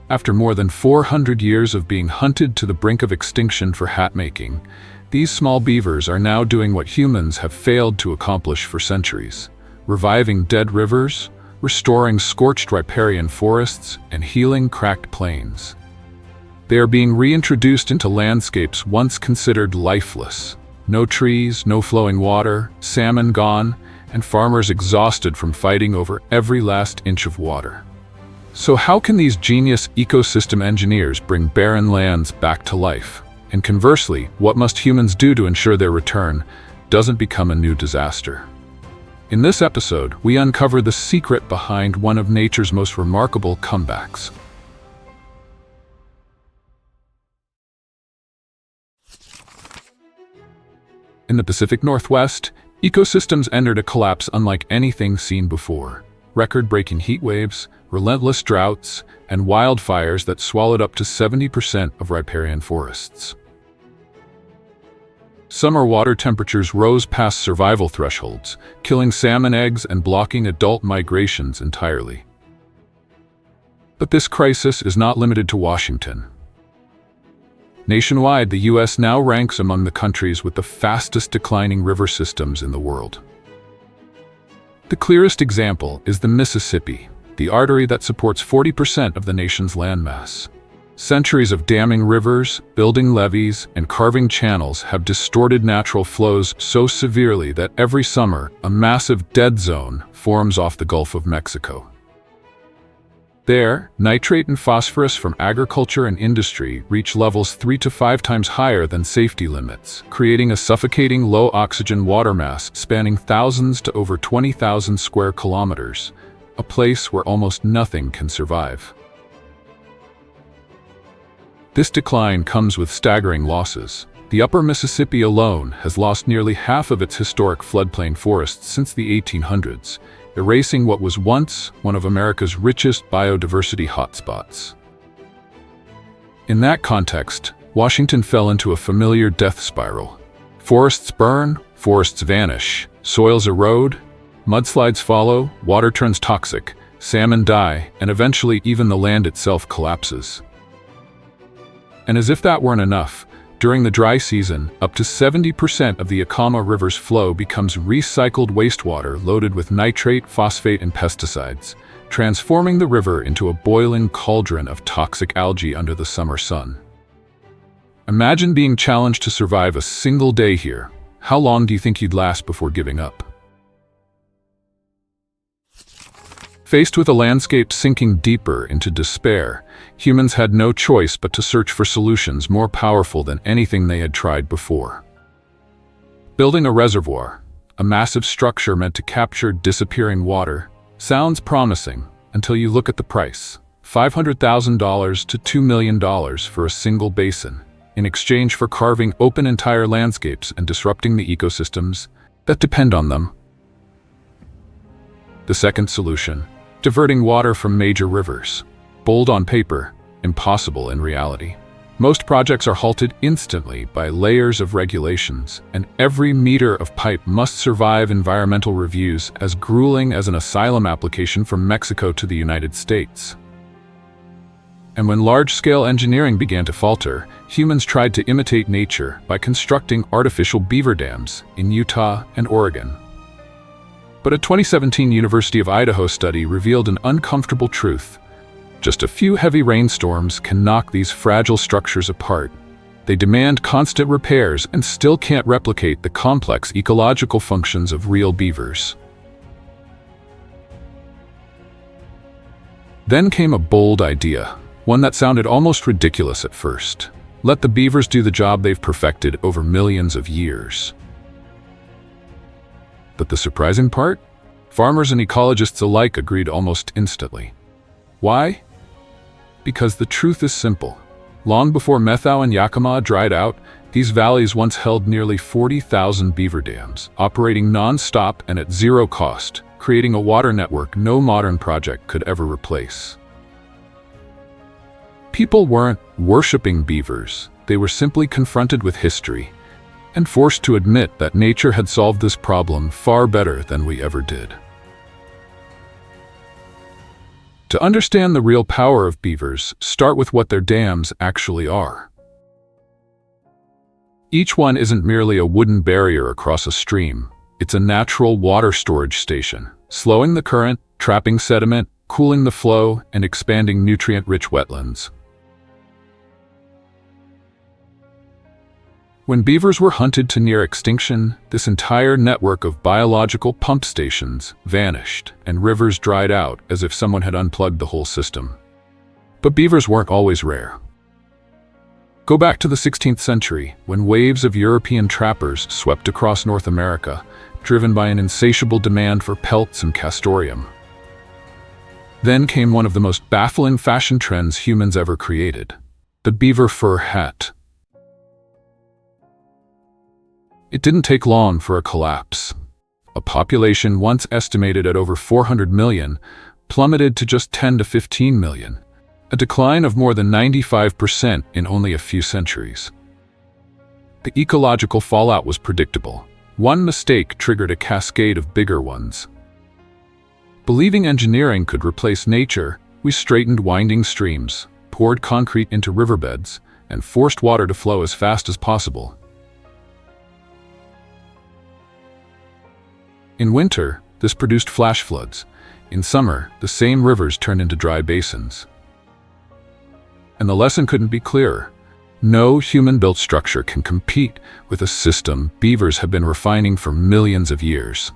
After more than 400 years of being hunted to the brink of extinction for hat making, these small beavers are now doing what humans have failed to accomplish for centuries: reviving dead rivers, restoring scorched riparian forests, and healing cracked plains. They are being reintroduced into landscapes once considered lifeless. No trees, no flowing water, salmon gone, and farmers exhausted from fighting over every last inch of water. So how can these genius ecosystem engineers bring barren lands back to life? And conversely, what must humans do to ensure their return doesn't become a new disaster? In this episode, we uncover the secret behind one of nature's most remarkable comebacks. In the Pacific Northwest, ecosystems entered a collapse unlike anything seen before. Record-breaking heat waves, relentless droughts, and wildfires that swallowed up to 70% of riparian forests. Summer water temperatures rose past survival thresholds, killing salmon eggs and blocking adult migrations entirely. But this crisis is not limited to Washington. Nationwide, the U.S. now ranks among the countries with the fastest declining river systems in the world. The clearest example is the Mississippi, the artery that supports 40% of the nation's landmass. Centuries of damming rivers, building levees, and carving channels have distorted natural flows so severely that every summer, a massive dead zone forms off the Gulf of Mexico. There, nitrate and phosphorus from agriculture and industry reach levels 3 to 5 times higher than safety limits, creating a suffocating low-oxygen water mass spanning thousands to over 20,000 square kilometers, a place where almost nothing can survive. This decline comes with staggering losses. The upper Mississippi alone has lost nearly half of its historic floodplain forests since the 1800s, erasing what was once one of America's richest biodiversity hotspots. In that context, Washington fell into a familiar death spiral. Forests burn, forests vanish, soils erode, mudslides follow, water turns toxic, salmon die, and eventually even the land itself collapses. And as if that weren't enough, during the dry season, up to 70% of the Yakama River's flow becomes recycled wastewater loaded with nitrate, phosphate, and pesticides, transforming the river into a boiling cauldron of toxic algae under the summer sun. Imagine being challenged to survive a single day here. How long do you think you'd last before giving up? Faced with a landscape sinking deeper into despair, humans had no choice but to search for solutions more powerful than anything they had tried before. Building a reservoir, a massive structure meant to capture disappearing water, sounds promising until you look at the price: $500,000 to $2 million for a single basin, in exchange for carving open entire landscapes and disrupting the ecosystems that depend on them. The second solution: diverting water from major rivers. Bold on paper, impossible in reality. Most projects are halted instantly by layers of regulations, and every meter of pipe must survive environmental reviews as grueling as an asylum application from Mexico to the United States. And when large-scale engineering began to falter, humans tried to imitate nature by constructing artificial beaver dams in Utah and Oregon. But a 2017 University of Idaho study revealed an uncomfortable truth. Just a few heavy rainstorms can knock these fragile structures apart. They demand constant repairs and still can't replicate the complex ecological functions of real beavers. Then came a bold idea, one that sounded almost ridiculous at first. Let the beavers do the job they've perfected over millions of years. But the surprising part? Farmers and ecologists alike agreed almost instantly. Why? Because the truth is simple. Long before Methau and Yakima dried out, these valleys once held nearly 40,000 beaver dams, operating non-stop and at zero cost, creating a water network no modern project could ever replace. People weren't worshipping beavers, they were simply confronted with history and forced to admit that nature had solved this problem far better than we ever did. To understand the real power of beavers, start with what their dams actually are. Each one isn't merely a wooden barrier across a stream. It's a natural water storage station, slowing the current, trapping sediment, cooling the flow, and expanding nutrient-rich wetlands. When beavers were hunted to near extinction, this entire network of biological pump stations vanished, and rivers dried out as if someone had unplugged the whole system. But beavers weren't always rare. Go back to the 16th century, when waves of European trappers swept across North America, driven by an insatiable demand for pelts and castoreum. Then came one of the most baffling fashion trends humans ever created: the beaver fur hat. It didn't take long for a collapse. A population once estimated at over 400 million plummeted to just 10 to 15 million, a decline of more than 95% in only a few centuries. The ecological fallout was predictable. One mistake triggered a cascade of bigger ones. Believing engineering could replace nature, we straightened winding streams, poured concrete into riverbeds, and forced water to flow as fast as possible. In winter, this produced flash floods. In summer, the same rivers turned into dry basins. And the lesson couldn't be clearer. No human-built structure can compete with a system beavers have been refining for millions of years.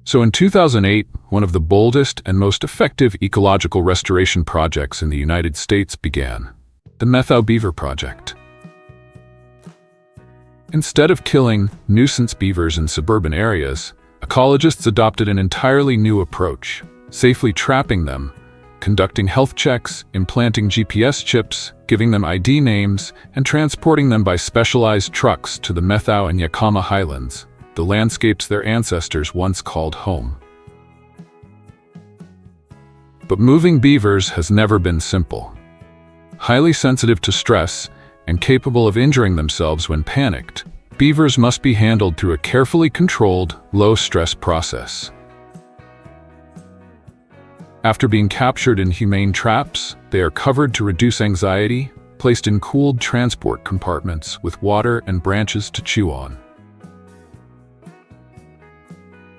So in 2008, one of the boldest and most effective ecological restoration projects in the United States began: the Methau Beaver Project. Instead of killing nuisance beavers in suburban areas, ecologists adopted an entirely new approach: safely trapping them, conducting health checks, implanting GPS chips, giving them ID names, and transporting them by specialized trucks to the Methau and Yakama highlands, the landscapes their ancestors once called home. But moving beavers has never been simple. Highly sensitive to stress and capable of injuring themselves when panicked, beavers must be handled through a carefully controlled, low-stress process. After being captured in humane traps, they are covered to reduce anxiety, placed in cooled transport compartments with water and branches to chew on.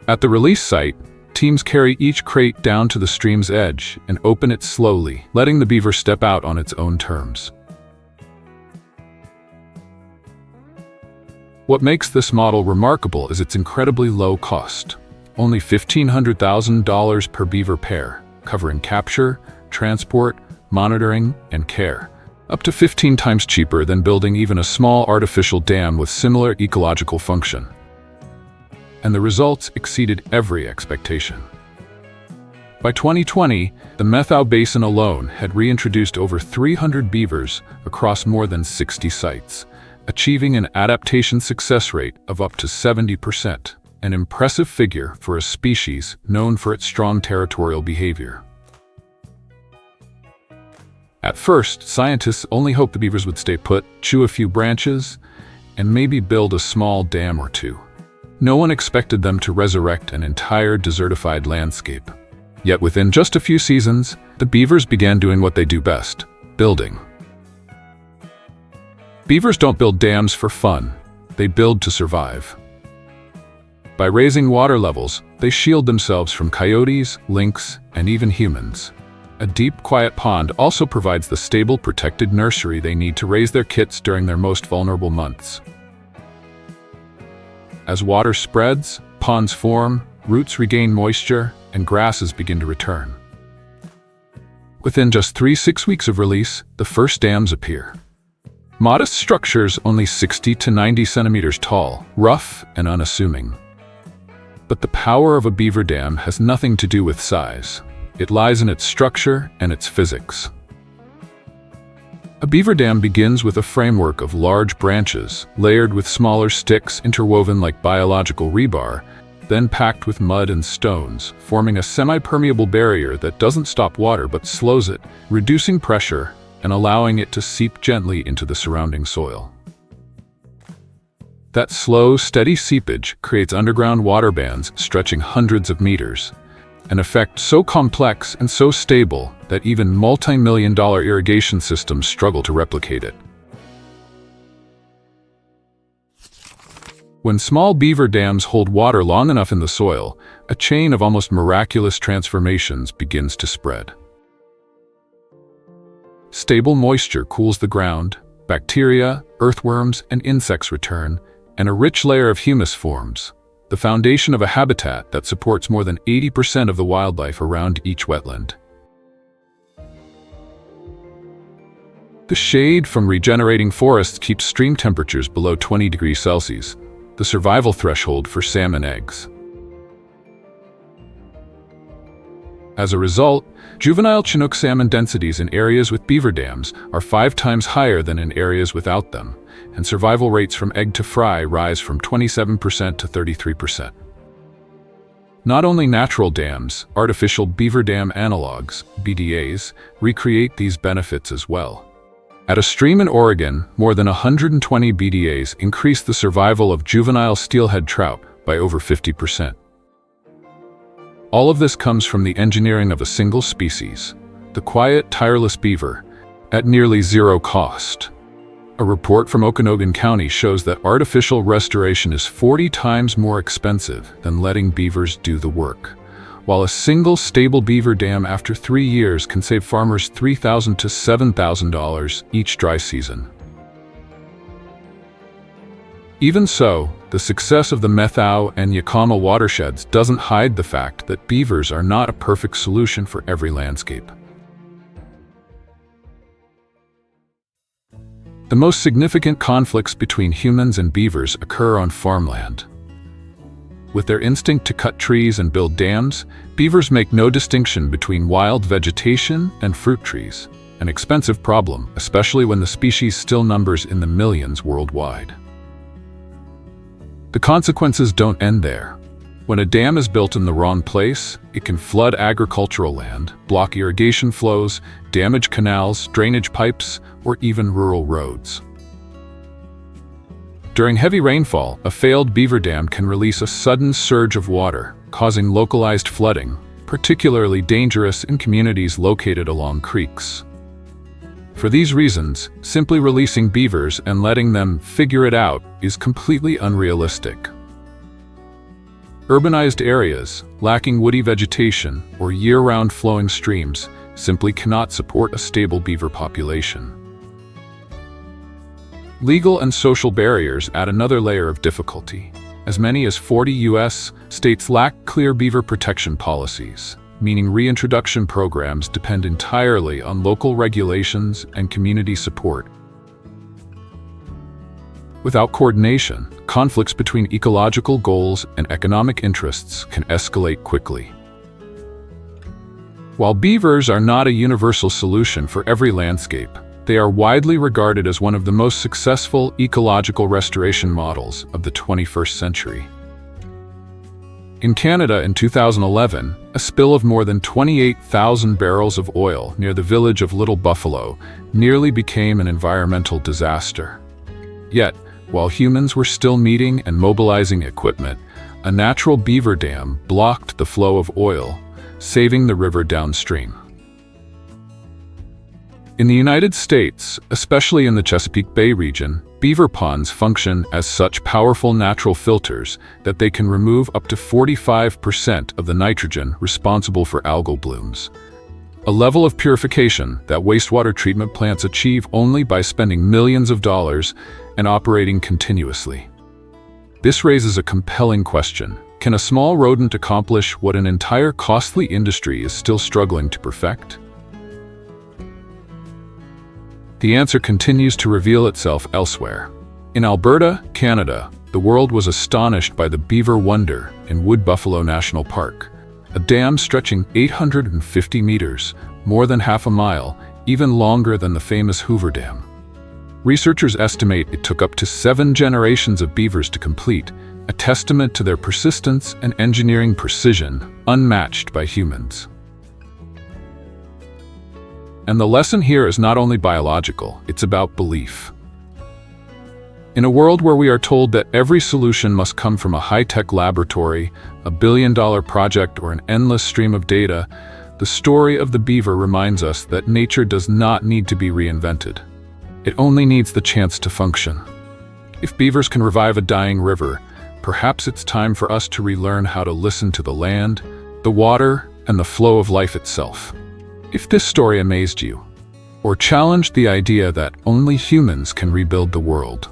At the release site, teams carry each crate down to the stream's edge and open it slowly, letting the beaver step out on its own terms. What makes this model remarkable is its incredibly low cost: only $1,500,000 per beaver pair, covering capture, transport, monitoring, and care, up to 15 times cheaper than building even a small artificial dam with similar ecological function. And the results exceeded every expectation. By 2020, the Methau Basin alone had reintroduced over 300 beavers across more than 60 sites, achieving an adaptation success rate of up to 70%, an impressive figure for a species known for its strong territorial behavior. At first, scientists only hoped the beavers would stay put, chew a few branches, and maybe build a small dam or two. No one expected them to resurrect an entire desertified landscape. Yet within just a few seasons, the beavers began doing what they do best: building. Beavers don't build dams for fun, they build to survive. By raising water levels, they shield themselves from coyotes, lynx, and even humans. A deep, quiet pond also provides the stable, protected nursery they need to raise their kits during their most vulnerable months. As water spreads, ponds form, roots regain moisture, and grasses begin to return. Within just 6 weeks of release, the first dams appear. Modest structures only 60 to 90 centimeters tall, rough and unassuming. But the power of a beaver dam has nothing to do with size. It lies in its structure and its physics. A beaver dam begins with a framework of large branches, layered with smaller sticks interwoven like biological rebar, then packed with mud and stones, forming a semi-permeable barrier that doesn't stop water but slows it, reducing pressure and allowing it to seep gently into the surrounding soil. That slow, steady seepage creates underground water bands stretching hundreds of meters, an effect so complex and so stable that even multi-million-dollar irrigation systems struggle to replicate it. When small beaver dams hold water long enough in the soil, a chain of almost miraculous transformations begins to spread. Stable moisture cools the ground, bacteria, earthworms, and insects return, and a rich layer of humus forms, the foundation of a habitat that supports more than 80% of the wildlife around each wetland. The shade from regenerating forests keeps stream temperatures below 20 degrees Celsius, the survival threshold for salmon eggs. As a result, juvenile Chinook salmon densities in areas with beaver dams are 5 times higher than in areas without them, and survival rates from egg to fry rise from 27% to 33%. Not only natural dams, artificial beaver dam analogs, BDAs, recreate these benefits as well. At a stream in Oregon, more than 120 BDAs increase the survival of juvenile steelhead trout by over 50%. All of this comes from the engineering of a single species, the quiet, tireless beaver, at nearly zero cost. A report from Okanogan County shows that artificial restoration is 40 times more expensive than letting beavers do the work, while a single stable beaver dam after 3 years can save farmers $3,000 to $7,000 each dry season. Even so, the success of the Methau and Yakama watersheds doesn't hide the fact that beavers are not a perfect solution for every landscape. The most significant conflicts between humans and beavers occur on farmland. With their instinct to cut trees and build dams, beavers make no distinction between wild vegetation and fruit trees, an expensive problem, especially when the species still numbers in the millions worldwide. The consequences don't end there. When a dam is built in the wrong place, it can flood agricultural land, block irrigation flows, damage canals, drainage pipes, or even rural roads. During heavy rainfall, a failed beaver dam can release a sudden surge of water, causing localized flooding, particularly dangerous in communities located along creeks. For these reasons, simply releasing beavers and letting them figure it out is completely unrealistic. Urbanized areas, lacking woody vegetation or year-round flowing streams, simply cannot support a stable beaver population. Legal and social barriers add another layer of difficulty. As many as 40 U.S. states lack clear beaver protection policies, meaning reintroduction programs depend entirely on local regulations and community support. Without coordination, conflicts between ecological goals and economic interests can escalate quickly. While beavers are not a universal solution for every landscape, they are widely regarded as one of the most successful ecological restoration models of the 21st century. In Canada in 2011, a spill of more than 28,000 barrels of oil near the village of Little Buffalo nearly became an environmental disaster. Yet, while humans were still meeting and mobilizing equipment, a natural beaver dam blocked the flow of oil, saving the river downstream. In the United States, especially in the Chesapeake Bay region, beaver ponds function as such powerful natural filters that they can remove up to 45% of the nitrogen responsible for algal blooms, a level of purification that wastewater treatment plants achieve only by spending millions of dollars and operating continuously. This raises a compelling question. Can a small rodent accomplish what an entire costly industry is still struggling to perfect? The answer continues to reveal itself elsewhere. In Alberta, Canada, the world was astonished by the beaver wonder in Wood Buffalo National Park, a dam stretching 850 meters, more than half a mile, even longer than the famous Hoover Dam. Researchers estimate it took up to 7 generations of beavers to complete, a testament to their persistence and engineering precision unmatched by humans. And the lesson here is not only biological, it's about belief. In a world where we are told that every solution must come from a high-tech laboratory, a billion-dollar project, or an endless stream of data, the story of the beaver reminds us that nature does not need to be reinvented. It only needs the chance to function. If beavers can revive a dying river, perhaps it's time for us to relearn how to listen to the land, the water, and the flow of life itself. If this story amazed you, or challenged the idea that only humans can rebuild the world,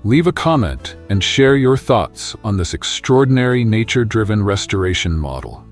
leave a comment and share your thoughts on this extraordinary nature-driven restoration model.